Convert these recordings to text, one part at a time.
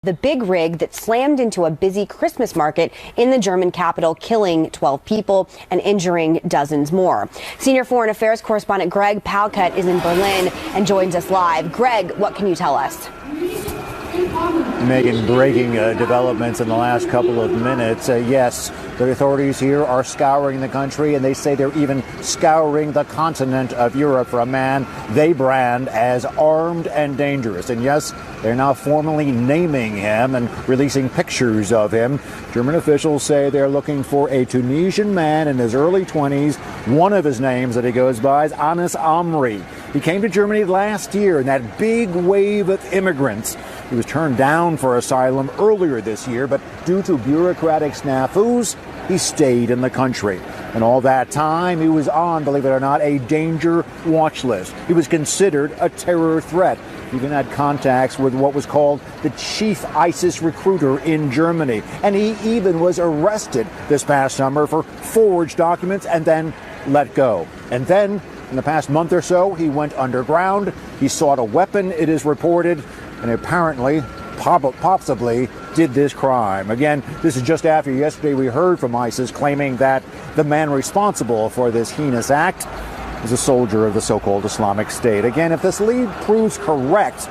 The big rig that slammed into a busy Christmas market in the German capital, killing 12 people and injuring dozens more. Senior foreign affairs correspondent Greg Palkut is in Berlin and joins us live. Greg, what can you tell us? Megan, breaking developments in the last couple of minutes. Yes, the authorities here are scouring the country, and they say they're even scouring the continent of Europe for a man they brand as armed and dangerous. And yes, they're now formally naming him and releasing pictures of him. German officials say they're looking for a Tunisian man in his early 20s. One of his names that he goes by is Anis Amri. He came to Germany last year in that big wave of immigrants. He was turned down for asylum earlier this year, but due to bureaucratic snafus, he stayed in the country. And all that time, he was on, believe it or not, a danger watch list. He was considered a terror threat. He even had contacts with what was called the chief ISIS recruiter in Germany. And he even was arrested this past summer for forged documents and then let go. And then, in the past month or so, he went underground. He sought a weapon, it is reported, and apparently, possibly, did this crime. Again, this is just after yesterday we heard from ISIS claiming that the man responsible for this heinous act is a soldier of the so-called Islamic State. Again, if this lead proves correct,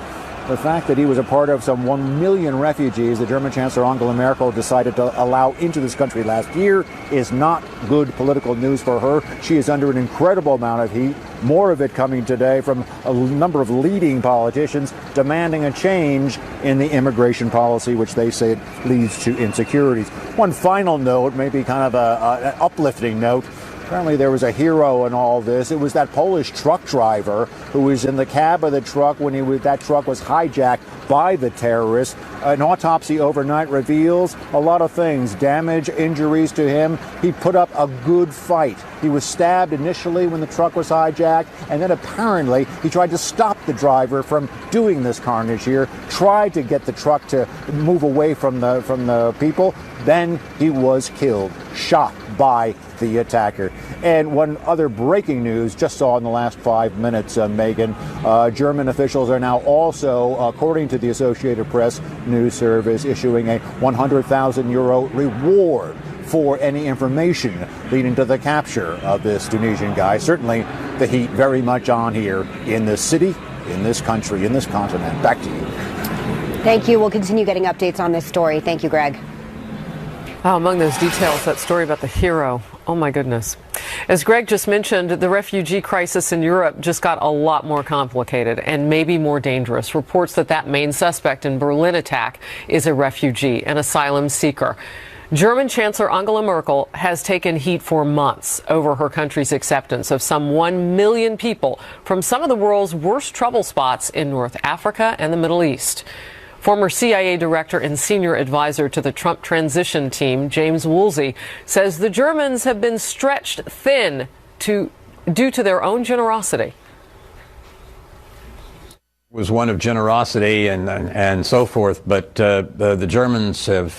the fact that he was a part of some 1 million refugees the German Chancellor Angela Merkel decided to allow into this country last year is not good political news for her. She is under an incredible amount of heat, more of it coming today from a number of leading politicians demanding a change in the immigration policy, which they say leads to insecurities. One final note, maybe kind of an uplifting note. Apparently there was a hero in all this. It was that Polish truck driver who was in the cab of the truck when that truck was hijacked by the terrorists. An autopsy overnight reveals a lot of things, damage, injuries to him. He put up a good fight. He was stabbed initially when the truck was hijacked, and then apparently he tried to stop the driver from doing this carnage here, tried to get the truck to move away from the people. Then he was killed, shot by the attacker. And one other breaking news, just saw in the last 5 minutes, Megan, German officials are now also, according to the Associated Press news service, issuing a 100,000 euro reward for any information leading to the capture of this Tunisian guy. Certainly the heat very much on here in this city, in this country, in this continent. Back to you. Thank you. We'll continue getting updates on this story. Thank you, Greg. Among those details, that story about the hero. Oh, my goodness. As Greg just mentioned, the refugee crisis in Europe just got a lot more complicated and maybe more dangerous. Reports that main suspect in Berlin attack is a refugee, an asylum seeker. German Chancellor Angela Merkel has taken heat for months over her country's acceptance of some 1 million people from some of the world's worst trouble spots in North Africa and the Middle East. Former CIA director and senior advisor to the Trump transition team, James Woolsey, says the Germans have been stretched thin due to their own generosity. It was one of generosity and so forth, but the Germans have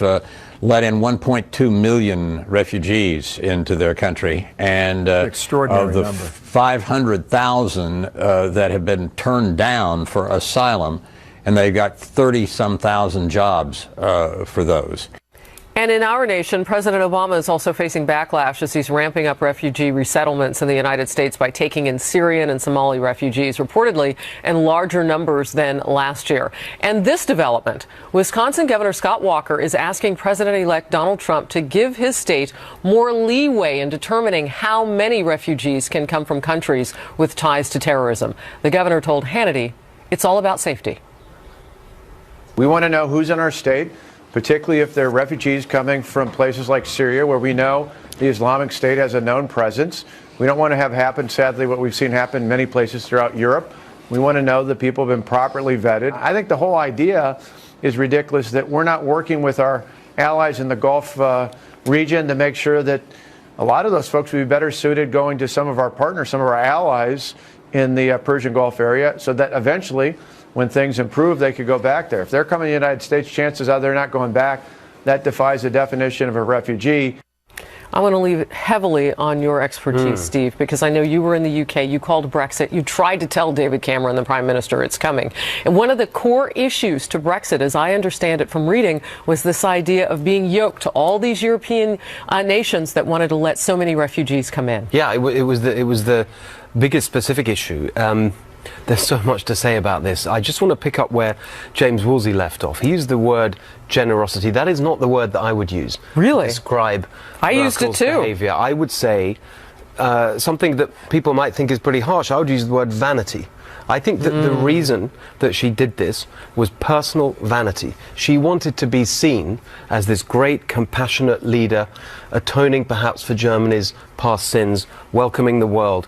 let in 1.2 million refugees into their country, and extraordinary of the number. 500,000 that have been turned down for asylum, and they've got 30-some thousand jobs for those. And in our nation, President Obama is also facing backlash as he's ramping up refugee resettlements in the United States by taking in Syrian and Somali refugees, reportedly in larger numbers than last year. And this development, Wisconsin Governor Scott Walker is asking President-elect Donald Trump to give his state more leeway in determining how many refugees can come from countries with ties to terrorism. The governor told Hannity it's all about safety. We want to know who's in our state, particularly if they're refugees coming from places like Syria, where we know the Islamic State has a known presence. We don't want to have happen, sadly, what we've seen happen in many places throughout Europe. We want to know that people have been properly vetted. I think the whole idea is ridiculous that we're not working with our allies in the Gulf region to make sure that a lot of those folks would be better suited going to some of our partners, some of our allies in the Persian Gulf area, so that eventually, when things improve, they could go back there. If they're coming to the United States, chances are they're not going back. That defies the definition of a refugee. I want to leave it heavily on your expertise, Steve, because I know you were in the UK, you called Brexit, you tried to tell David Cameron, the Prime Minister, it's coming. And one of the core issues to Brexit, as I understand it from reading, was this idea of being yoked to all these European nations that wanted to let so many refugees come in. Yeah, it was the biggest specific issue. There's so much to say about this. I just want to pick up where James Woolsey left off. He used the word generosity. That is not the word that I would use. Really? To describe I used it too. behavior. I would say something that people might think is pretty harsh. I would use the word vanity. I think that the reason that she did this was personal vanity. She wanted to be seen as this great, compassionate leader, atoning perhaps for Germany's past sins, welcoming the world.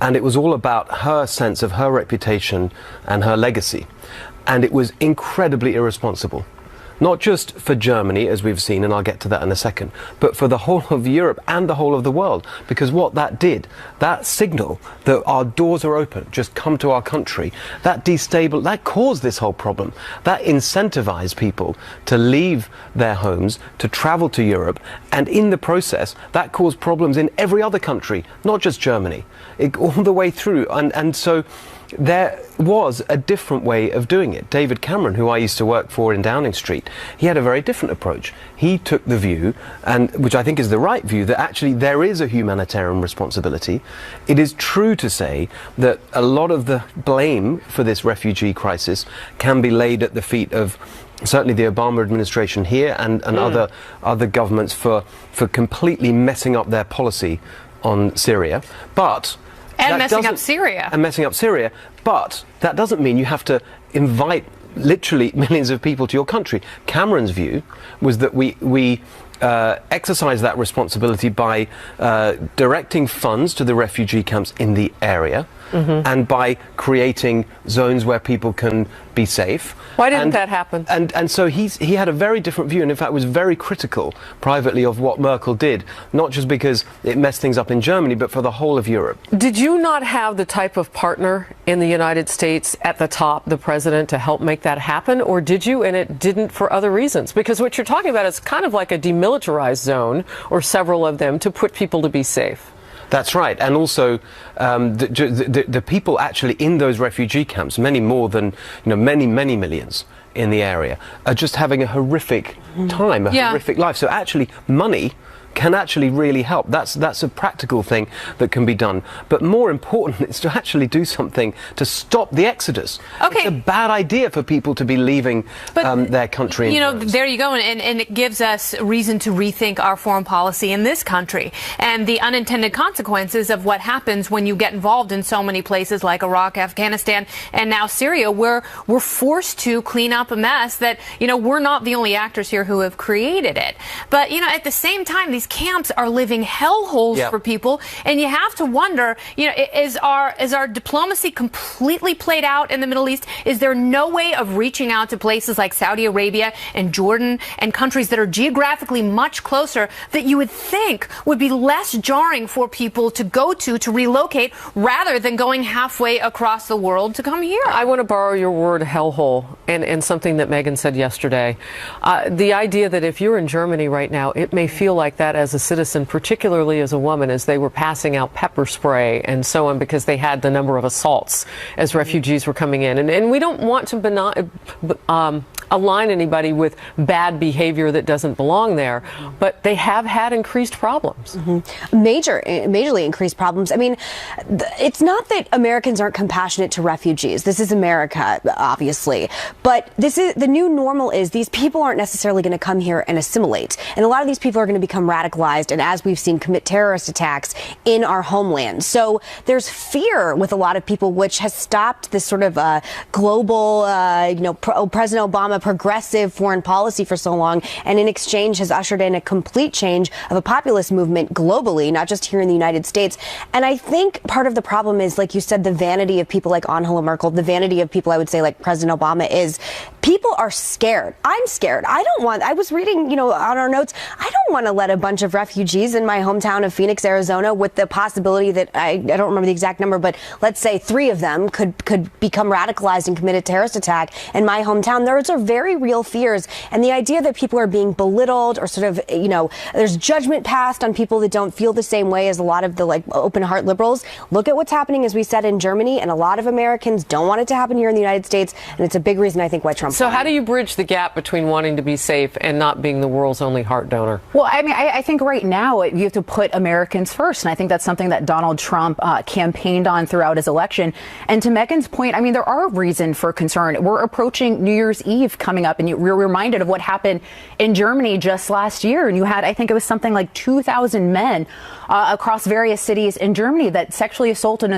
And it was all about her sense of her reputation and her legacy. And it was incredibly irresponsible. Not just for Germany, as we've seen, and I'll get to that in a second, but for the whole of Europe and the whole of the world. Because what that did, that signal that our doors are open, just come to our country, that caused this whole problem. That incentivized people to leave their homes, to travel to Europe, and in the process, that caused problems in every other country, not just Germany, all the way through. And so there was a different way of doing it. David Cameron, who I used to work for in Downing Street, he had a very different approach. He took the view, and which I think is the right view, that actually there is a humanitarian responsibility. It is true to say that a lot of the blame for this refugee crisis can be laid at the feet of certainly the Obama administration here and other governments for completely messing up their policy on Syria. But And messing up Syria. And messing up Syria. But that doesn't mean you have to invite literally millions of people to your country. Cameron's view was that we exercise that responsibility by directing funds to the refugee camps in the area and by creating zones where people can be safe. Why didn't that happen? And so he had a very different view, and in fact was very critical privately of what Merkel did, not just because it messed things up in Germany, but for the whole of Europe. Did you not have the type of partner in the United States at the top, the president, to help make that happen? Or did you, and it didn't for other reasons? Because what you're talking about is kind of like a demilitarized zone, or several of them, to put people to be safe. That's right. And also the people actually in those refugee camps, many more than many millions in the area, are just having a horrific time, horrific life. So actually money can actually really help. That's a practical thing that can be done. But more important is to actually do something to stop the exodus. Okay. It's a bad idea for people to be leaving their country. There you go, and it gives us reason to rethink our foreign policy in this country and the unintended consequences of what happens when you get involved in so many places like Iraq, Afghanistan, and now Syria, where we're forced to clean up a mess that, we're not the only actors here who have created it. But, at the same time, these camps are living hellholes for people, and you have to wonder, is our diplomacy completely played out in the Middle East? Is there no way of reaching out to places like Saudi Arabia and Jordan and countries that are geographically much closer that you would think would be less jarring for people to go to relocate, rather than going halfway across the world to come here? I want to borrow your word hellhole and something that Megan said yesterday. The idea that if you're in Germany right now, it may feel like that as a citizen, particularly as a woman, as they were passing out pepper spray and so on, because they had the number of assaults as refugees were coming in. And we don't want to align anybody with bad behavior that doesn't belong there, but they have had increased problems. Majorly increased problems. I mean, it's not that Americans aren't compassionate to refugees. This is America, obviously. But this is the new normal. Is these people aren't necessarily going to come here and assimilate. And a lot of these people are going to become radicalized and, as we've seen, commit terrorist attacks in our homeland. So there's fear with a lot of people, which has stopped this sort of global, President Obama progressive foreign policy for so long, and in exchange has ushered in a complete change of a populist movement globally, not just here in the United States. And I think part of the problem is, like you said, the vanity of people like Angela Merkel, the vanity of people, I would say, like President Obama, is people are scared. I'm scared. I was reading, on our notes, I don't want to let a bunch of refugees in my hometown of Phoenix, Arizona, with the possibility that I don't remember the exact number, but let's say 3 of them could become radicalized and commit a terrorist attack in my hometown. Those are very real fears. And the idea that people are being belittled or sort of, there's judgment passed on people that don't feel the same way as a lot of the open heart liberals. Look at what's happening, as we said, in Germany, and a lot of Americans don't want it to happen here in the United States. And it's a big reason, I think, why Trump. So how do you bridge the gap between wanting to be safe and not being the world's only heart donor? Well, I mean, I think right now you have to put Americans first. And I think that's something that Donald Trump campaigned on throughout his election. And to Megan's point, I mean, there are reason for concern. We're approaching New Year's Eve coming up, and we're reminded of what happened in Germany just last year. And you had, I think it was something like 2,000 men across various cities in Germany that sexually assaulted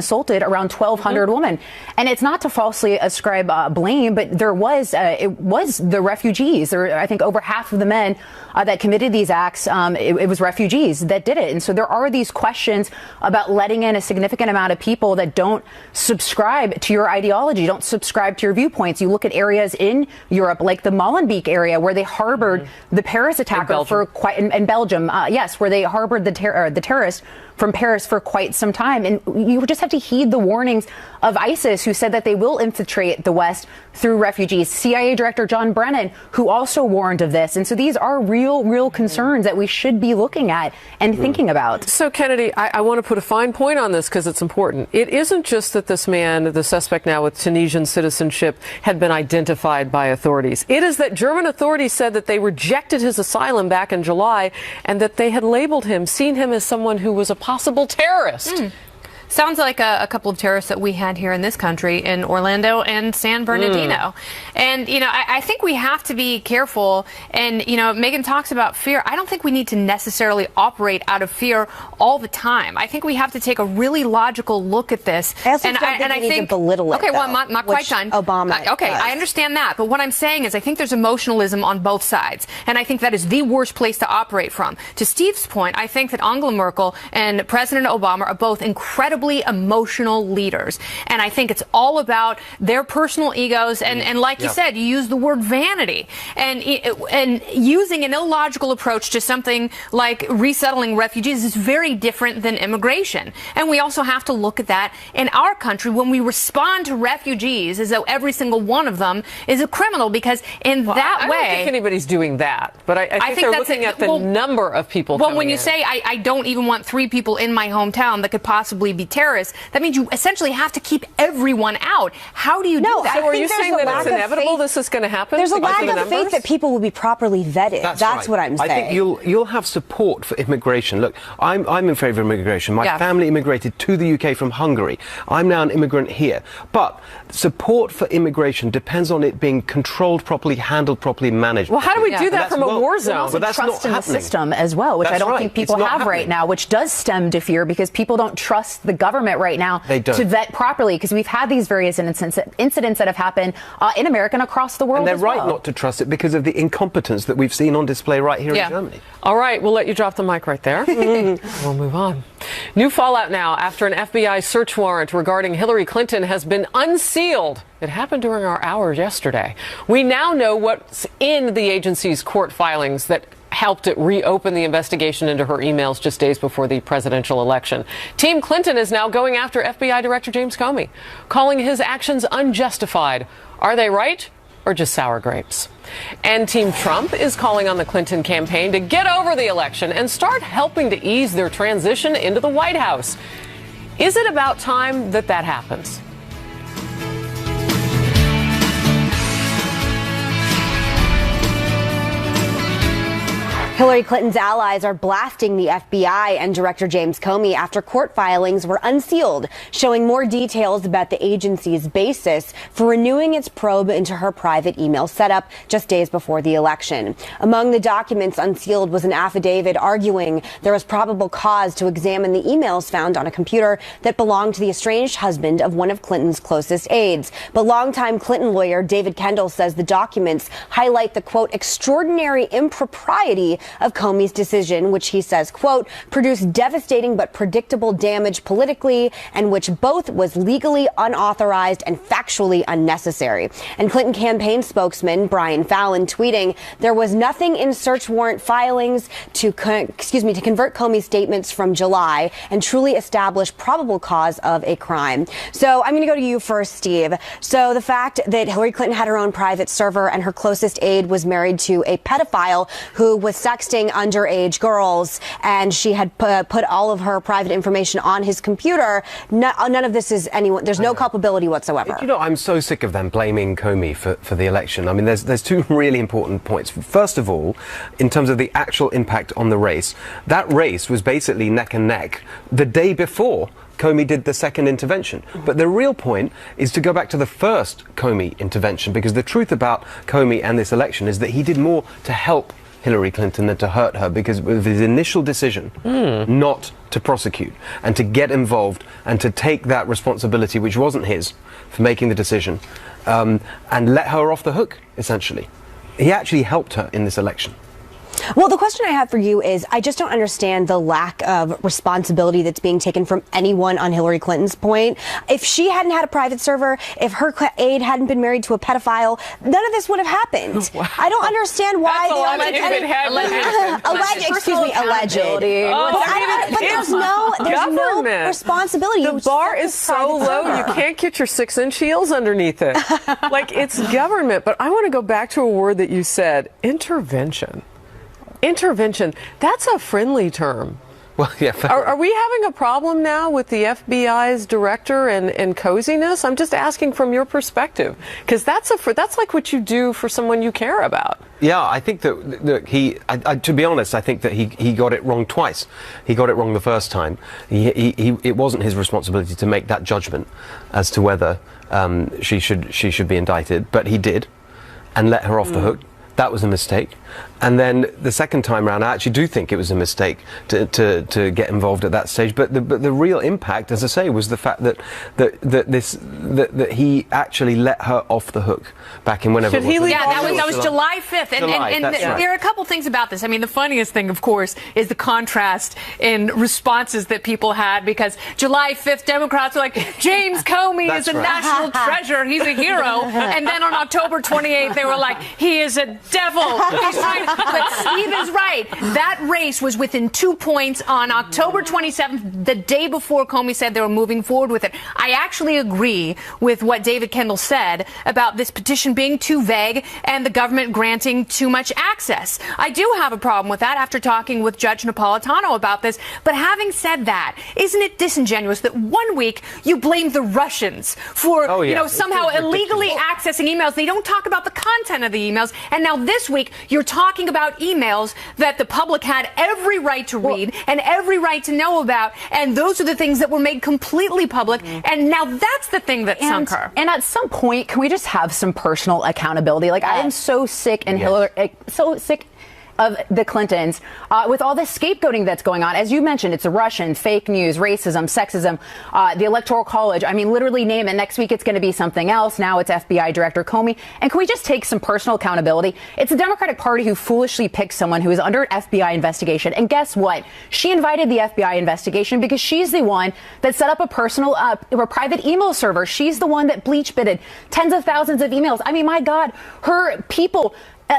around 1,200 women. And it's not to falsely ascribe blame, but it was the refugees. I think over half of the men that committed these acts, it was refugees that did it. And so there are these questions about letting in a significant amount of people that don't subscribe to your ideology, don't subscribe to your viewpoints. You look at areas in Europe, like the Molenbeek area, where they harbored the Paris attacker in Belgium, yes, where they harbored the terrorist from Paris for quite some time. And you just have to heed the warnings of ISIS, who said that they will infiltrate the West through refugees. CIA Director John Brennan, who also warned of this. And so these are real concerns that we should be looking at and thinking about. So, Kennedy, I want to put a fine point on this because it's important. It isn't just that this man, the suspect now with Tunisian citizenship, had been identified by authorities. It is that German authorities said that they rejected his asylum back in July and that they had labeled him, seen him as someone who was a possible terrorist. Sounds like a couple of terrorists that we had here in this country, in Orlando and San Bernardino. And, I think we have to be careful. And, Megan talks about fear. I don't think we need to necessarily operate out of fear all the time. I think we have to take a really logical look at this. I also don't think to belittle it. Okay, well, I'm not quite done. Obama. Okay, I understand that. But what I'm saying is I think there's emotionalism on both sides. And I think that is the worst place to operate from. To Steve's point, I think that Angela Merkel and President Obama are both incredibly emotional leaders. And I think it's all about their personal egos. And like you said, you use the word vanity. And using an illogical approach to something like resettling refugees is very different than immigration. And we also have to look at that in our country when we respond to refugees as though every single one of them is a criminal, because in that way... I don't think anybody's doing that. But I think they're looking at the number of people coming in. Well, when you say, I don't even want 3 people in my hometown that could possibly be terrorists, that means you essentially have to keep everyone out. How do you do that? So are you saying that it's inevitable this is going to happen? There's a lack of faith that people will be properly vetted. That's right. What I'm saying. I think you'll have support for immigration. Look, I'm in favour of immigration. My family immigrated to the UK from Hungary. I'm now an immigrant here. But support for immigration depends on it being controlled properly, handled properly, managed. Well, how do we do that from a war zone? But that's trust in the system as well, which I don't think people have right now, which does stem to fear because people don't trust the government right now to vet properly, because we've had these various incidents that have happened in America and across the world. And they're right not to trust it because of the incompetence that we've seen on display right here in Germany. All right, we'll let you drop the mic right there. We'll move on. New fallout now after an FBI search warrant regarding Hillary Clinton has been unsealed. It happened during our hours yesterday. We now know what's in the agency's court filings that helped it reopen the investigation into her emails just days before the presidential election. Team Clinton is now going after FBI Director James Comey, calling his actions unjustified. Are they right or just sour grapes? And Team Trump is calling on the Clinton campaign to get over the election and start helping to ease their transition into the White House. Is it about time that happens? Hillary Clinton's allies are blasting the FBI and Director James Comey after court filings were unsealed, showing more details about the agency's basis for renewing its probe into her private email setup just days before the election. Among the documents unsealed was an affidavit arguing there was probable cause to examine the emails found on a computer that belonged to the estranged husband of one of Clinton's closest aides. But longtime Clinton lawyer David Kendall says the documents highlight the, quote, extraordinary impropriety of Comey's decision, which he says, quote, produced devastating but predictable damage politically, and which both was legally unauthorized and factually unnecessary. And Clinton campaign spokesman Brian Fallon tweeting, there was nothing in search warrant filings to convert Comey's statements from July and truly establish probable cause of a crime. So I'm going to go to you first, Steve. So the fact that Hillary Clinton had her own private server and her closest aide was married to a pedophile who was sexting underage girls, and she had put all of her private information on his computer. None of this is anyone. There's no culpability whatsoever. You know, I'm so sick of them blaming Comey for the election. I mean, there's two really important points. First of all, in terms of the actual impact on the race, that race was basically neck and neck the day before Comey did the second intervention. But the real point is to go back to the first Comey intervention, because the truth about Comey and this election is that he did more to help Hillary Clinton than to hurt her, because of his initial decision not to prosecute and to get involved and to take that responsibility, which wasn't his, for making the decision, and let her off the hook, essentially. He actually helped her in this election. Well, the question I have for you is, I just don't understand the lack of responsibility that's being taken from anyone on Hillary Clinton's point. If she hadn't had a private server, if her aide hadn't been married to a pedophile, none of this would have happened. Wow. I don't understand why they don't take any alleged. But there's no responsibility. The bar is so low, you can't get your 6-inch heels underneath it. Like, it's government. But I want to go back to a word that you said, intervention. Intervention, that's a friendly term. Well, yeah. Are we having a problem now with the FBI's director and coziness? I'm just asking from your perspective, because that's like what you do for someone you care about. Yeah, I think that to be honest, I think that he got it wrong twice. He got it wrong the first time. It wasn't his responsibility to make that judgment as to whether she should be indicted, but he did, and let her off the hook. That was a mistake. And then the second time around, I actually do think it was a mistake to get involved at that stage. But the real impact, as I say, was the fact that he actually let her off the hook back in whenever it was. Yeah, that was July 5th. And there are a couple things about this. I mean, the funniest thing, of course, is the contrast in responses that people had, because July 5th, Democrats were like, James Comey is a national treasure. He's a hero. And then on October 28th, they were like, he is a devil. But Steve is right. That race was within 2 points on October 27th, the day before Comey said they were moving forward with it. I actually agree with what David Kendall said about this petition being too vague and the government granting too much access. I do have a problem with that after talking with Judge Napolitano about this. But having said that, isn't it disingenuous that 1 week you blame the Russians for somehow illegally accessing emails? They don't talk about the content of the emails. And now this week you're talking about emails that the public had every right to read and every right to know about, and those are the things that were made completely public, and now that's the thing that sunk her. And at some point, can we just have some personal accountability? Like, I am so sick and so sick of the Clintons with all this scapegoating that's going on. As you mentioned, it's a Russian, fake news, racism, sexism, the Electoral College. I mean, literally name it. Next week it's going to be something else. Now it's FBI Director Comey. And can we just take some personal accountability? It's the Democratic Party who foolishly picked someone who is under an FBI investigation. And guess what? She invited the FBI investigation because she's the one that set up a personal, a private email server. She's the one that bleach bitted tens of thousands of emails. I mean, my God, her people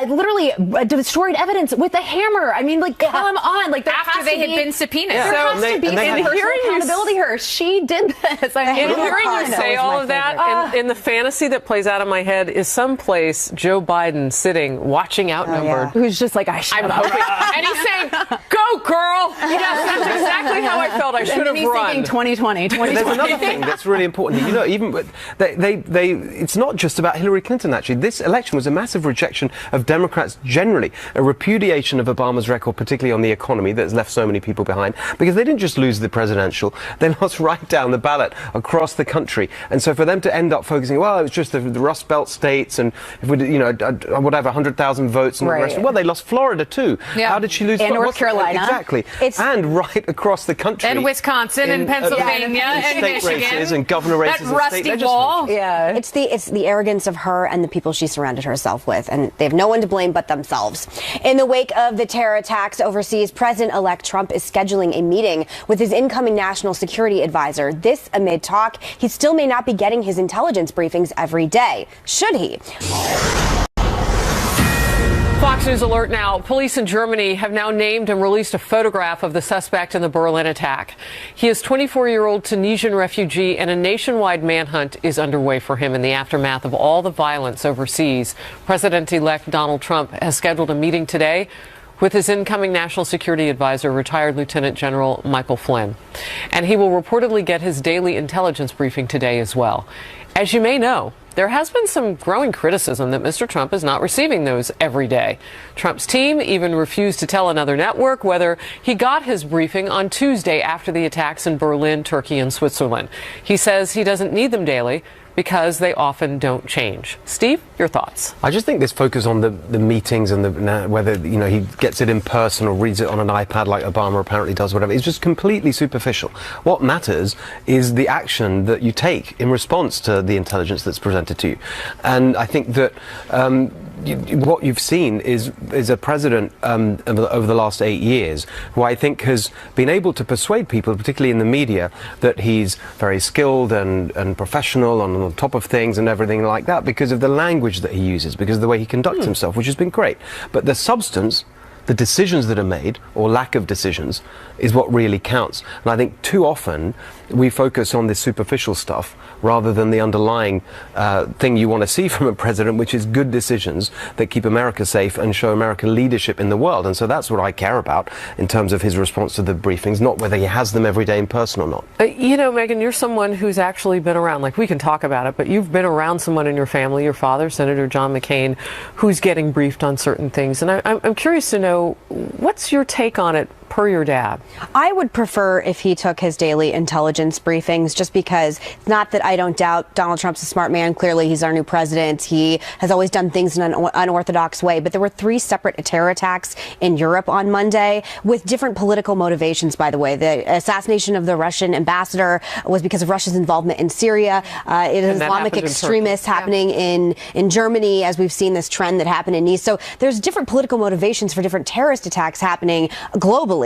literally destroyed evidence with a hammer. I mean, like, come on. Like, after they had been subpoenaed. There has to be some personal accountability here. She did this. And hearing you say all of that, and the fantasy that plays out in my head is someplace Joe Biden sitting, watching Outnumbered. Who's just like, I'm hoping. And he's saying, go, girl. Yes, that's exactly how I felt. I should have run. Thinking 2020. There's another thing that's really important. You know, even it's not just about Hillary Clinton, actually. This election was a massive rejection of Democrats generally, a repudiation of Obama's record, particularly on the economy, that's left so many people behind, because they didn't just lose the presidential, they lost right down the ballot across the country. And so for them to end up focusing, well, it was just the Rust Belt states, and if we, whatever, 100,000 votes, and all the rest. Well, they lost Florida too. Yeah. How did she lose? And North Carolina. Exactly. And right across the country. And Wisconsin, and Pennsylvania, and state Michigan. Races and governor races. That rusty wall. Yeah. It's the arrogance of her and the people she surrounded herself with, and they have no no one to blame but themselves. In the wake of the terror attacks overseas, President-elect Trump is scheduling a meeting with his incoming national security advisor. This amid talk he still may not be getting his intelligence briefings every day. Should he? Fox News alert now. Police in Germany have now named and released a photograph of the suspect in the Berlin attack. He is 24-year-old Tunisian refugee, and a nationwide manhunt is underway for him in the aftermath of all the violence overseas. President-elect Donald Trump has scheduled a meeting today with his incoming national security advisor, retired Lieutenant General Michael Flynn. And he will reportedly get his daily intelligence briefing today as well. As you may know, there has been some growing criticism that Mr. Trump is not receiving those every day. Trump's team even refused to tell another network whether he got his briefing on Tuesday after the attacks in Berlin, Turkey, and Switzerland. He says he doesn't need them daily because they often don't change. Steve, your thoughts? I just think this focus on the meetings and whether he gets it in person or reads it on an iPad like Obama apparently does, whatever, is just completely superficial. What matters is the action that you take in response to the intelligence that's presented to you. And I think that what you've seen is a president over the last 8 years who I think has been able to persuade people, particularly in the media, that he's very skilled and professional and on top of things and everything like that because of the language that he uses, because of the way he conducts himself, which has been great. But the substance, the decisions that are made, or lack of decisions, is what really counts. And I think too often we focus on this superficial stuff rather than the underlying thing you want to see from a president, which is good decisions that keep America safe and show American leadership in the world. And so that's what I care about in terms of his response to the briefings, not whether he has them every day in person or not. Megyn, you're someone who's actually been around, like we can talk about it, but you've been around someone in your family, your father, Senator John McCain, who's getting briefed on certain things. And I'm curious to know, what's your take on it per your dad? I would prefer if he took his daily intelligence briefings, just because it's not that I don't doubt Donald Trump's a smart man. Clearly, he's our new president. He has always done things in an unorthodox way. But there were 3 separate terror attacks in Europe on Monday with different political motivations, by the way. The assassination of the Russian ambassador was because of Russia's involvement in Syria. It is Islamic extremists happening in Germany, as we've seen this trend that happened in Nice. So there's different political motivations for different terrorist attacks happening globally.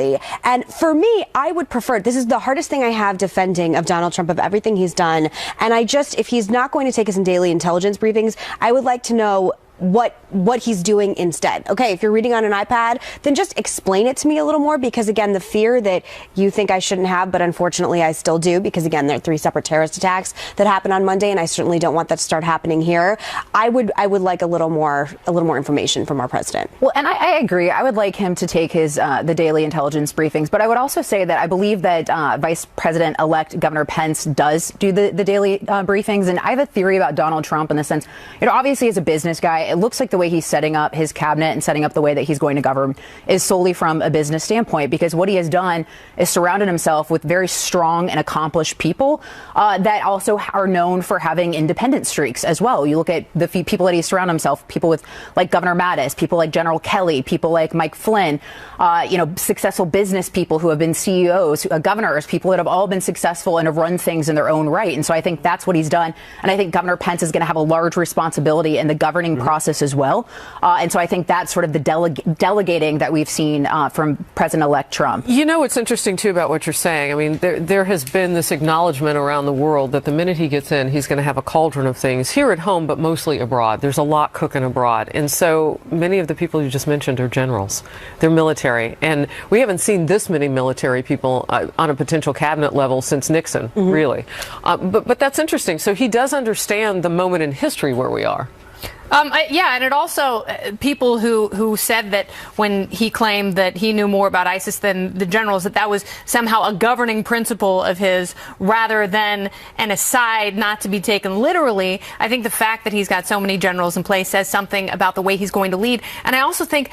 And for me, I would prefer, this is the hardest thing I have defending of Donald Trump, of everything he's done. And if he's not going to take us in daily intelligence briefings, I would like to know what he's doing instead. Okay, if you're reading on an iPad, then just explain it to me a little more, because again, the fear that you think I shouldn't have, but unfortunately I still do, because again, there are 3 separate terrorist attacks that happened on Monday, and I certainly don't want that to start happening here. I would like a little more information from our president. Well, and I agree. I would like him to take his the daily intelligence briefings, but I would also say that I believe that Vice President-elect Governor Pence does do the daily briefings, and I have a theory about Donald Trump in the sense, obviously as a business guy, it looks like the way he's setting up his cabinet and setting up the way that he's going to govern is solely from a business standpoint, because what he has done is surrounded himself with very strong and accomplished people that also are known for having independent streaks as well. You look at the people that he surrounded himself, people with like Governor Mattis, people like General Kelly, people like Mike Flynn, successful business people who have been CEOs, governors, people that have all been successful and have run things in their own right. And so I think that's what he's done. And I think Governor Pence is going to have a large responsibility in the governing process as well. And so I think that's sort of the delegating that we've seen from President-elect Trump. What's interesting, too, about what you're saying? I mean, there has been this acknowledgement around the world that the minute he gets in, he's going to have a cauldron of things here at home, but mostly abroad. There's a lot cooking abroad. And so many of the people you just mentioned are generals. They're military. And we haven't seen this many military people on a potential cabinet level since Nixon, really. But that's interesting. So he does understand the moment in history where we are. And it also, people who said that when he claimed that he knew more about ISIS than the generals, that was somehow a governing principle of his rather than an aside not to be taken literally. I think the fact that he's got so many generals in place says something about the way he's going to lead. And I also think,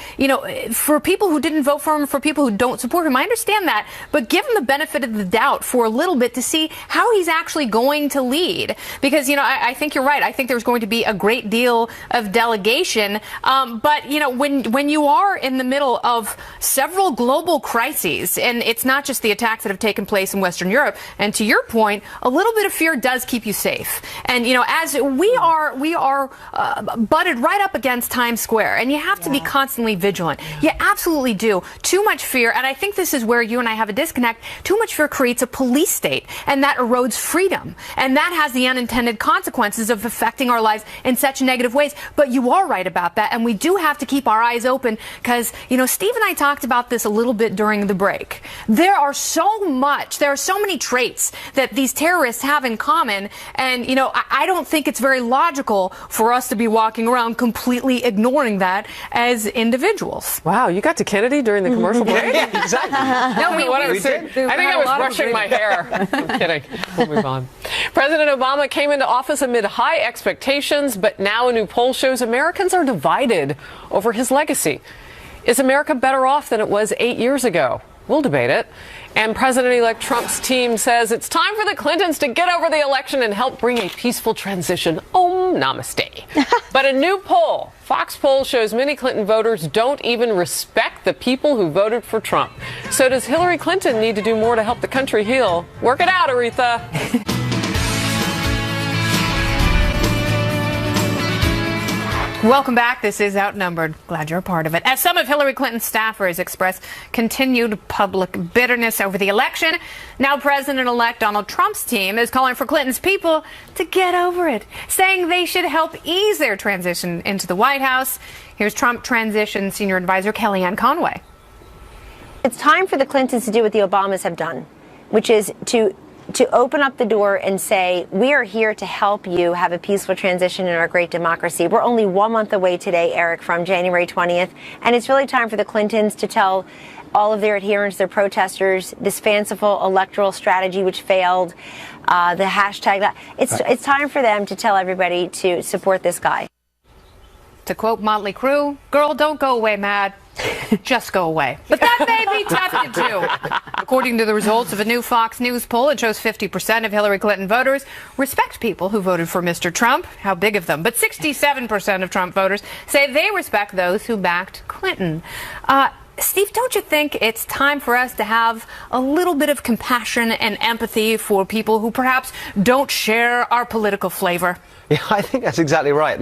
for people who didn't vote for him, for people who don't support him, I understand that. But give him the benefit of the doubt for a little bit to see how he's actually going to lead. Because, I think you're right. I think there's going to be a great deal of delegation. But, you know, when you are in the middle of several global crises, and it's not just the attacks that have taken place in Western Europe, and to your point, a little bit of fear does keep you safe. And, you know, as we are butted right up against Times Square, and you have to be constantly vigilant. You absolutely do. Too much fear, and I think this is where you and I have a disconnect. Too much fear creates a police state, and that erodes freedom. And that has the unintended consequences of affecting our lives in such negative ways. But you are right about that, and we do have to keep our eyes open because, you know, Steve and I talked about this a little bit during the break. There are so many traits that these terrorists have in common, and, you know, I don't think it's very logical for us to be walking around completely ignoring that as individuals. Wow, you got to Kennedy during the commercial break? Yeah, exactly. No, I think I was brushing my hair. I'm kidding. We'll move on. President Obama came into office amid high expectations, but now a new poll shows Americans are divided over his legacy. Is America better off than it was 8 years ago? We'll debate it. And President-elect Trump's team says it's time for the Clintons to get over the election and help bring a peaceful transition. Om namaste. But a new poll, Fox poll, shows many Clinton voters don't even respect the people who voted for Trump. So does Hillary Clinton need to do more to help the country heal? Work it out, Aretha. Welcome back. This is Outnumbered. Glad you're a part of it. As some of Hillary Clinton's staffers express continued public bitterness over the election, now President-elect Donald Trump's team is calling for Clinton's people to get over it, saying they should help ease their transition into the White House. Here's Trump transition senior advisor Kellyanne Conway. It's time for the Clintons to do what the Obamas have done, which is to open up the door and say, we are here to help you have a peaceful transition in our great democracy. We're only 1 month away today, Eric, from January 20th. And it's really time for the Clintons to tell all of their adherents, their protesters, this fanciful electoral strategy which failed, the hashtag. It's time for them to tell everybody to support this guy. To quote Motley Crue, girl, don't go away mad. Just go away. But that may be tempted too. According to the results of a new Fox News poll, it shows 50% of Hillary Clinton voters respect people who voted for Mr. Trump. How big of them? But 67% of Trump voters say they respect those who backed Clinton. Steve, don't you think it's time for us to have a little bit of compassion and empathy for people who perhaps don't share our political flavor? Yeah, I think that's exactly right.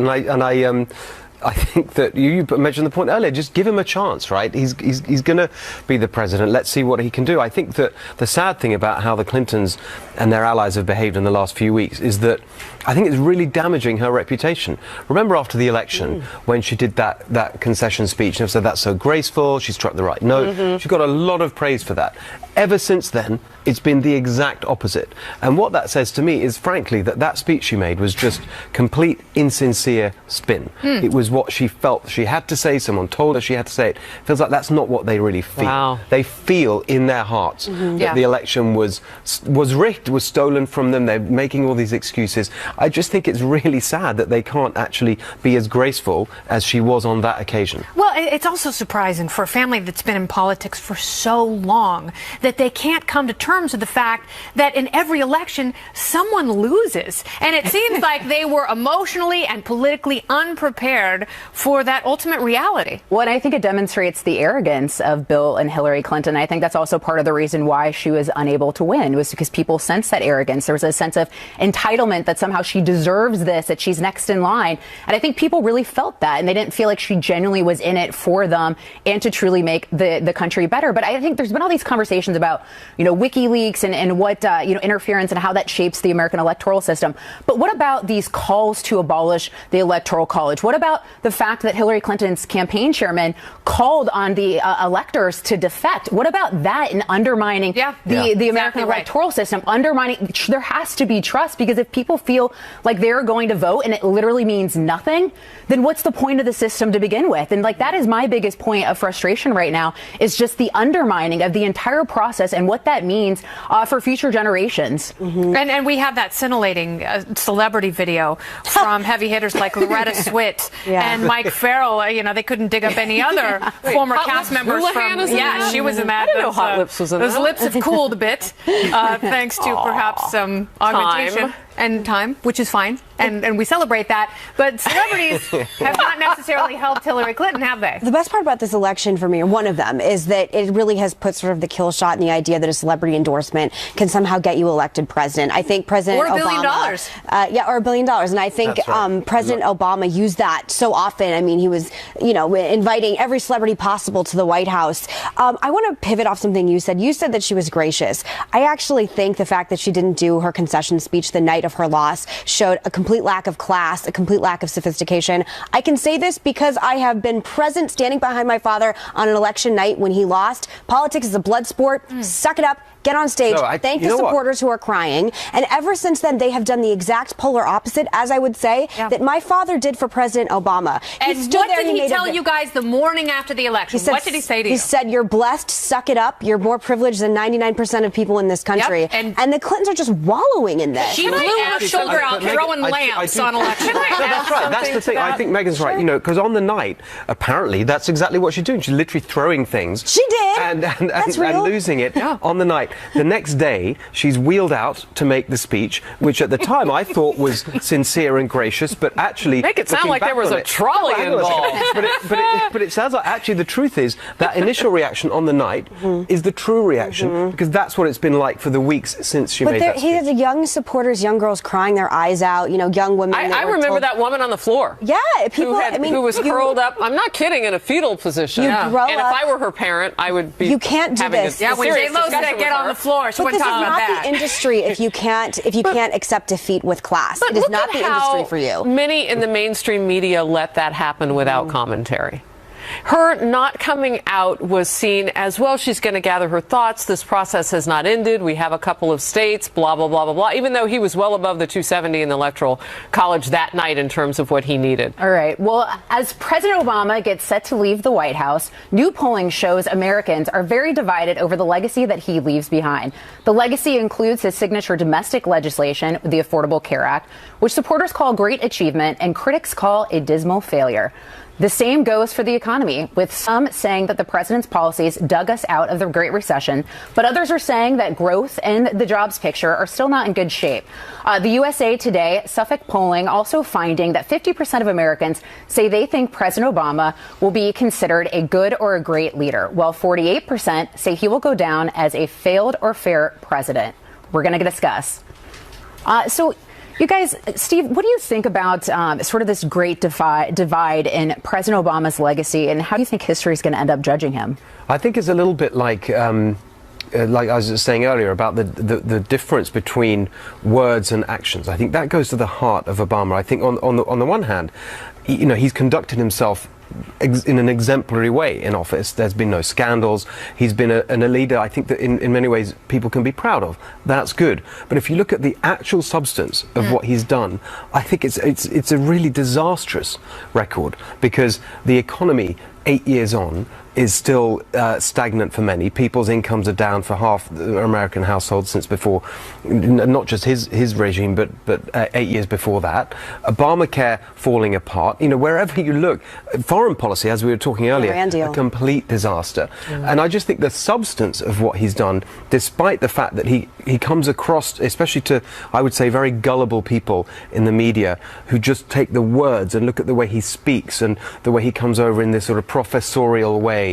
I think that you mentioned the point earlier. Just give him a chance, right? He's going to be the president. Let's see what he can do. I think that the sad thing about how the Clintons and their allies have behaved in the last few weeks is that I think it's really damaging her reputation. Remember after the election when she did that concession speech and said that's so graceful, she struck the right note. She got a lot of praise for that. Ever since then, it's been the exact opposite. And what that says to me is, frankly, that speech she made was just complete insincere spin. It was what she felt she had to say. Someone told her she had to say it. Feels like that's not what they really feel. Wow. They feel in their hearts that the election was rigged, was stolen from them. They're making all these excuses. I just think it's really sad that they can't actually be as graceful as she was on that occasion. Well, it's also surprising for a family that's been in politics for so long that they can't come to terms with the fact that in every election, someone loses. And it seems like they were emotionally and politically unprepared for that ultimate reality. Well, and I think it demonstrates the arrogance of Bill and Hillary Clinton. I think that's also part of the reason why she was unable to win, was because people sensed that arrogance. There was a sense of entitlement that somehow she deserves this, that she's next in line. And I think people really felt that, and they didn't feel like she genuinely was in it for them and to truly make the country better. But I think there's been all these conversations about, WikiLeaks and what, interference and how that shapes the American electoral system. But what about these calls to abolish the Electoral College? What about the fact that Hillary Clinton's campaign chairman called on the electors to defect? What about that in undermining the American electoral system? Undermining, there has to be trust, because if people feel like they're going to vote and it literally means nothing, then what's the point of the system to begin with? And that is my biggest point of frustration right now, is just the undermining of the entire process and what that means for future generations. And we have that scintillating celebrity video from heavy hitters like Loretta Swit and Mike Farrell. They couldn't dig up any other former cast members from. Yeah, she was in that. Hot Lips was in those that. lips have cooled a bit, thanks to perhaps some augmentation. and time, which is fine, and we celebrate that. But celebrities have not necessarily helped Hillary Clinton, have they? The best part about this election for me, or one of them, is that it really has put sort of the kill shot in the idea that a celebrity endorsement can somehow get you elected president. I think President Obama... Or $1 billion. Or $1 billion. And I think President Obama used that so often. I mean, he was, inviting every celebrity possible to the White House. I want to pivot off something you said. You said that she was gracious. I actually think the fact that she didn't do her concession speech the night of her loss showed a complete lack of class, a complete lack of sophistication. I can say this because I have been present standing behind my father on an election night when he lost. Politics is a blood sport. Suck it up. Get on stage, thank the supporters who are crying. And ever since then, they have done the exact polar opposite, as I would say, that my father did for President Obama. And what did he tell you guys the morning after the election? What did he say to you? He said, you're blessed, suck it up. You're more privileged than 99% of people in this country. Yep. And the Clintons are just wallowing in this. She blew her shoulder out throwing lamps on election night. That's right. That's the thing. I think Meghan's right. Because on the night, apparently, that's exactly what she's doing. She's literally throwing things. She did. And losing it on the night. The next day, she's wheeled out to make the speech, which at the time I thought was sincere and gracious, but actually... Make it sound like there was a trolley involved. But it sounds like actually the truth is that initial reaction on the night is the true reaction, because that's what it's been like for the weeks since she made that speech. He has young supporters, young girls crying their eyes out, young women... I remember that woman on the floor. Yeah, people... who was curled up, I'm not kidding, in a fetal position. And if I were her parent, I would be You can't do this. Yeah, when J-Lo said get on the floor, she wouldn't talk about that. This is not the industry if you can't accept defeat with class. It is not the industry for you. Many in the mainstream media let that happen without commentary. Her not coming out was seen as, well, she's going to gather her thoughts. This process has not ended. We have a couple of states, blah, blah, blah, blah, blah, even though he was well above the 270 in the Electoral College that night in terms of what he needed. All right. Well, as President Obama gets set to leave the White House, new polling shows Americans are very divided over the legacy that he leaves behind. The legacy includes his signature domestic legislation, the Affordable Care Act, which supporters call a great achievement and critics call a dismal failure. The same goes for the economy, with some saying that the president's policies dug us out of the Great Recession, but others are saying that growth and the jobs picture are still not in good shape. The USA Today, Suffolk polling also finding that 50% of Americans say they think President Obama will be considered a good or a great leader, while 48% say he will go down as a failed or fair president. We're going to discuss. You guys, Steve, what do you think about sort of this great divide in President Obama's legacy, and how do you think history is going to end up judging him? I think it's a little bit like I was saying earlier about the difference between words and actions. I think that goes to the heart of Obama. I think on the one hand, he's conducted himself in an exemplary way in office. There's been no scandals. He's been a leader, I think, that in many ways people can be proud of. That's good. But if you look at the actual substance of what he's done, I think it's a really disastrous record, because the economy 8 years on is still stagnant for many. People's incomes are down for half the American households since before, not just his regime, but 8 years before that. Obamacare falling apart. Wherever you look, foreign policy, as we were talking earlier, a complete disaster. And I just think the substance of what he's done, despite the fact that he comes across, especially to, I would say, very gullible people in the media who just take the words and look at the way he speaks and the way he comes over in this sort of professorial way,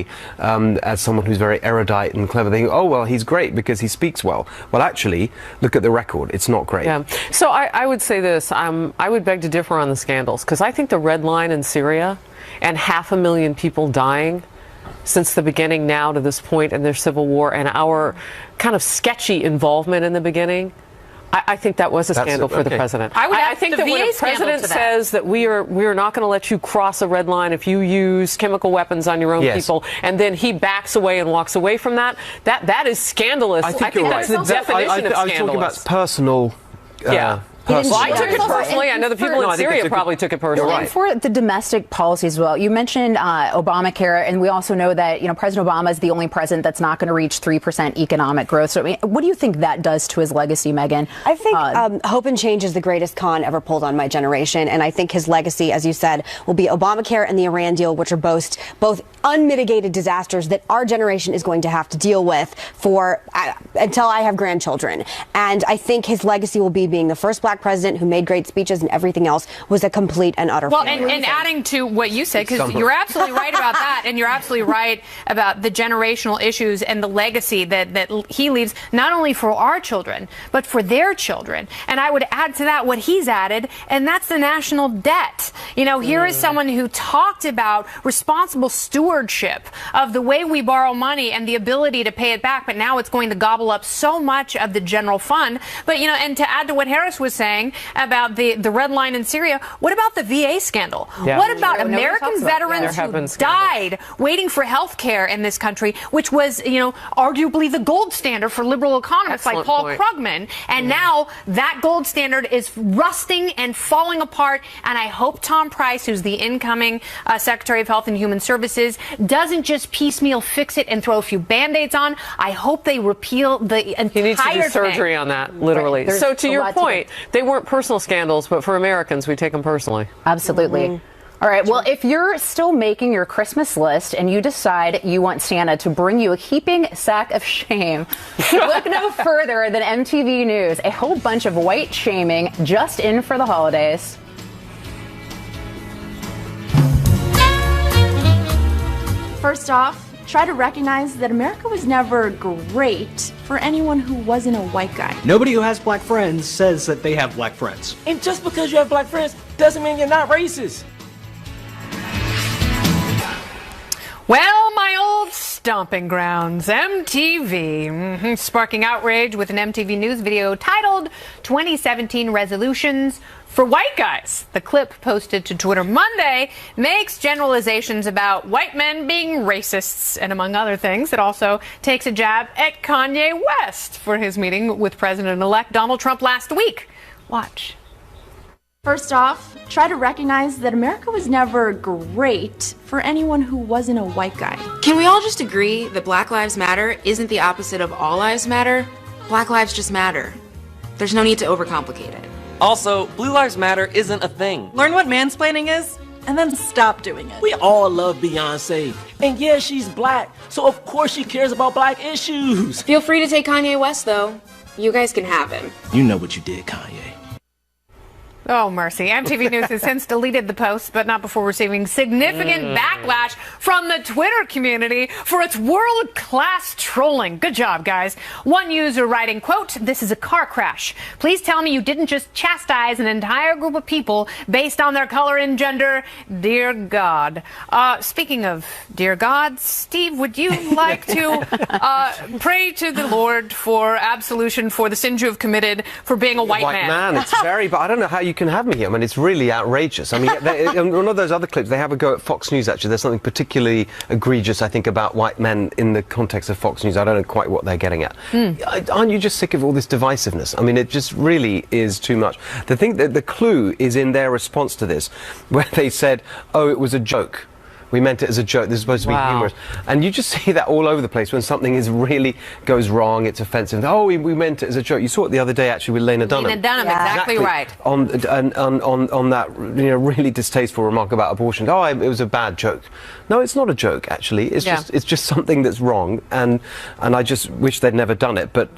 as someone who's very erudite and clever. They think, oh, well, he's great because he speaks well. Well, actually, look at the record. It's not great. Yeah. So I would say this. I would beg to differ on the scandals, because I think the red line in Syria and 500,000 people dying since the beginning now to this point in their civil war, and our kind of sketchy involvement in the beginning, I think that was a scandal for the president. I think that when a president says that we are not going to let you cross a red line if you use chemical weapons on your own people, and then he backs away and walks away from that is scandalous. I think you're right. That's the definition of scandalous. I was talking about personal. Well, I took it personally. I know the people in Syria probably took it personally. And for the domestic policy as well, you mentioned Obamacare, and we also know that President Obama is the only president that's not going to reach 3% economic growth. So, what do you think that does to his legacy, Meghan? I think hope and change is the greatest con ever pulled on my generation, and I think his legacy, as you said, will be Obamacare and the Iran deal, which are both unmitigated disasters that our generation is going to have to deal with for until I have grandchildren. And I think his legacy will be being the first black black president who made great speeches and everything else was a complete and utter failure. And adding to what you said, because you're absolutely right about that, and you're absolutely right about the generational issues and the legacy that he leaves, not only for our children, but for their children. And I would add to that what he's added, and that's the national debt. You know, here is someone who talked about responsible stewardship of the way we borrow money and the ability to pay it back, but now it's going to gobble up so much of the general fund. But, you know, and to add to what Harris was saying about the red line in Syria, what about the VA scandal? Yeah. What about American veterans who died waiting for health care in this country, which was, you know, arguably the gold standard for liberal economists like Paul Krugman. And now that gold standard is rusting and falling apart. And I hope Tom Price, who's the incoming Secretary of Health and Human Services, doesn't just piecemeal fix it and throw a few Band-Aids on. I hope they repeal the entire thing. He needs to do surgery on that, literally. Right. So to your point, they weren't personal scandals, but for Americans, we take them personally. Absolutely. All right, well, if you're still making your Christmas list and you decide you want Santa to bring you a heaping sack of shame, look no further than MTV News. A whole bunch of white shaming just in for the holidays. First off, try to recognize that America was never great for anyone who wasn't a white guy. Nobody who has black friends says that they have black friends. And just because you have black friends doesn't mean you're not racist. Well, my old stomping grounds, MTV, sparking outrage with an MTV News video titled 2017 Resolutions for White Guys. The clip posted to Twitter Monday makes generalizations about white men being racists, and among other things, it also takes a jab at Kanye West for his meeting with President-elect Donald Trump last week. Watch. First off, try to recognize that America was never great for anyone who wasn't a white guy. Can we all just agree that Black Lives Matter isn't the opposite of All Lives Matter? Black lives just matter. There's no need to overcomplicate it. Also, Blue Lives Matter isn't a thing. Learn what mansplaining is, and then stop doing it. We all love Beyonce. And yeah, she's black, so of course she cares about black issues. Feel free to take Kanye West, though. You guys can have him. You know what you did, Kanye. Oh, mercy. MTV News has since deleted the post, but not before receiving significant backlash from the Twitter community for its world-class trolling. Good job, guys. One user writing, quote, "This is a car crash. Please tell me you didn't just chastise an entire group of people based on their color and gender. Dear God." Speaking of dear God, Steve, would you like to pray to the Lord for absolution for the sins you have committed for being a white man? It's very, but I don't know how you can have me here. I mean, it's really outrageous. I mean, in one of those other clips, they have a go at Fox News, actually. There's something particularly egregious, I think, about white men in the context of Fox News. I don't know quite what they're getting at. Aren't you just sick of all this divisiveness? I mean, it just really is too much. The thing that the clue is in their response to this, where they said, oh, it was a joke. We meant it as a joke. This is supposed to be humorous. And you just see that all over the place when something is really goes wrong, it's offensive. Oh, we meant it as a joke. You saw it the other day, actually, with Lena Dunham. Lena Dunham, exactly right. On that, you know, really distasteful remark about abortion. Oh, it was a bad joke. No, it's not a joke, actually. It's just something that's wrong, and I just wish they'd never done it. But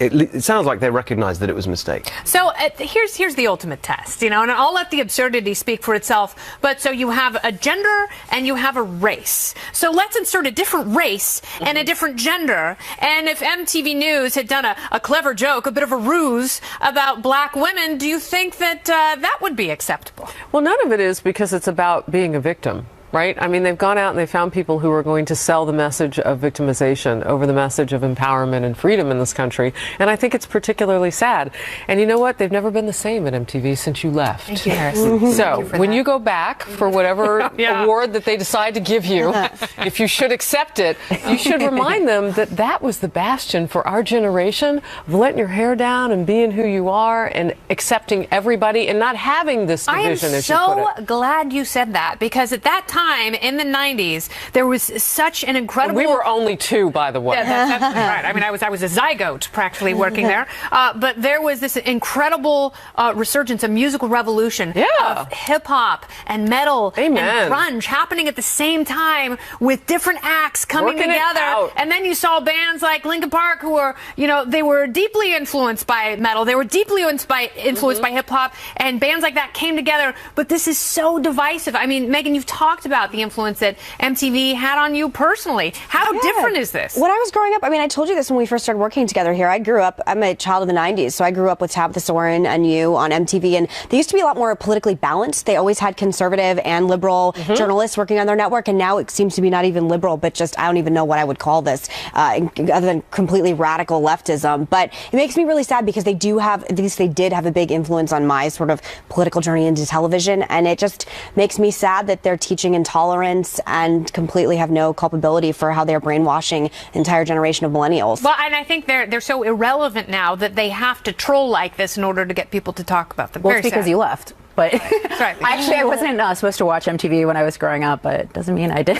it sounds like they recognise that it was a mistake. So here's the ultimate test, you know, and I'll let the absurdity speak for itself. But so you have a gender and you have a race. So let's insert a different race and a different gender. And if MTV News had done a clever joke, a bit of a ruse about black women, do you think that that would be acceptable? Well, none of it is, because it's about being a victim. Right? I mean, they've gone out and they found people who are going to sell the message of victimization over the message of empowerment and freedom in this country. And I think it's particularly sad. And you know what? They've never been the same at MTV since you left. Thank you, Harris. So when you go back for whatever award that they decide to give you, if you should accept it, you should remind them that that was the bastion for our generation of letting your hair down and being who you are and accepting everybody and not having this division, as you put it. I am so glad you said that, because at that time, time in the 90s, there was such an incredible... We were only 2, by the way. Yeah, that's right. I mean, I was a zygote practically working there. But there was this incredible resurgence, a musical revolution of hip-hop and metal and grunge happening at the same time with different acts coming together. And then you saw bands like Linkin Park who were, they were deeply influenced by metal. They were deeply influenced by hip-hop, and bands like that came together. But this is so divisive. I mean, Megan, you've talked about the influence that MTV had on you personally. How different is this? When I was growing up, I mean, I told you this when we first started working together here. I'm a child of the 90s, so I grew up with Tabitha Soren and you on MTV, and they used to be a lot more politically balanced. They always had conservative and liberal journalists working on their network, and now it seems to be not even liberal, but just, I don't even know what I would call this, other than completely radical leftism. But it makes me really sad because they did have a big influence on my sort of political journey into television, and it just makes me sad that they're teaching intolerance and completely have no culpability for how they're brainwashing an entire generation of millennials. Well, and I think they're so irrelevant now that they have to troll like this in order to get people to talk about them. Well, it's because you left. But right. Actually, I wasn't supposed to watch MTV when I was growing up, but it doesn't mean I did.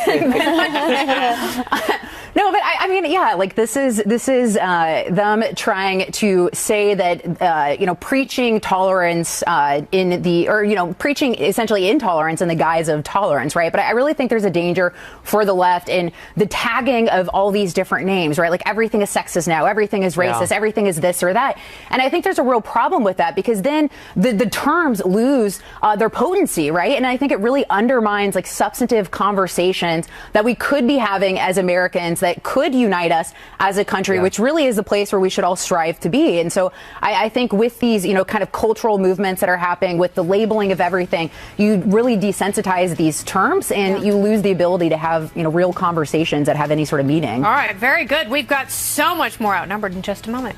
No, but I mean, yeah, like this is them trying to say that preaching tolerance preaching essentially intolerance in the guise of tolerance, right? But I really think there's a danger for the left in the tagging of all these different names, right? Like everything is sexist now, everything is racist, everything is this or that, and I think there's a real problem with that because then the terms lose their potency, right? And I think it really undermines like substantive conversations that we could be having as Americans that could unite us as a country, which really is the place where we should all strive to be. And so I think with these, kind of cultural movements that are happening, with the labeling of everything, you really desensitize these terms and you lose the ability to have, real conversations that have any sort of meaning. All right, very good. We've got so much more Outnumbered in just a moment.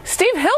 Steve Hill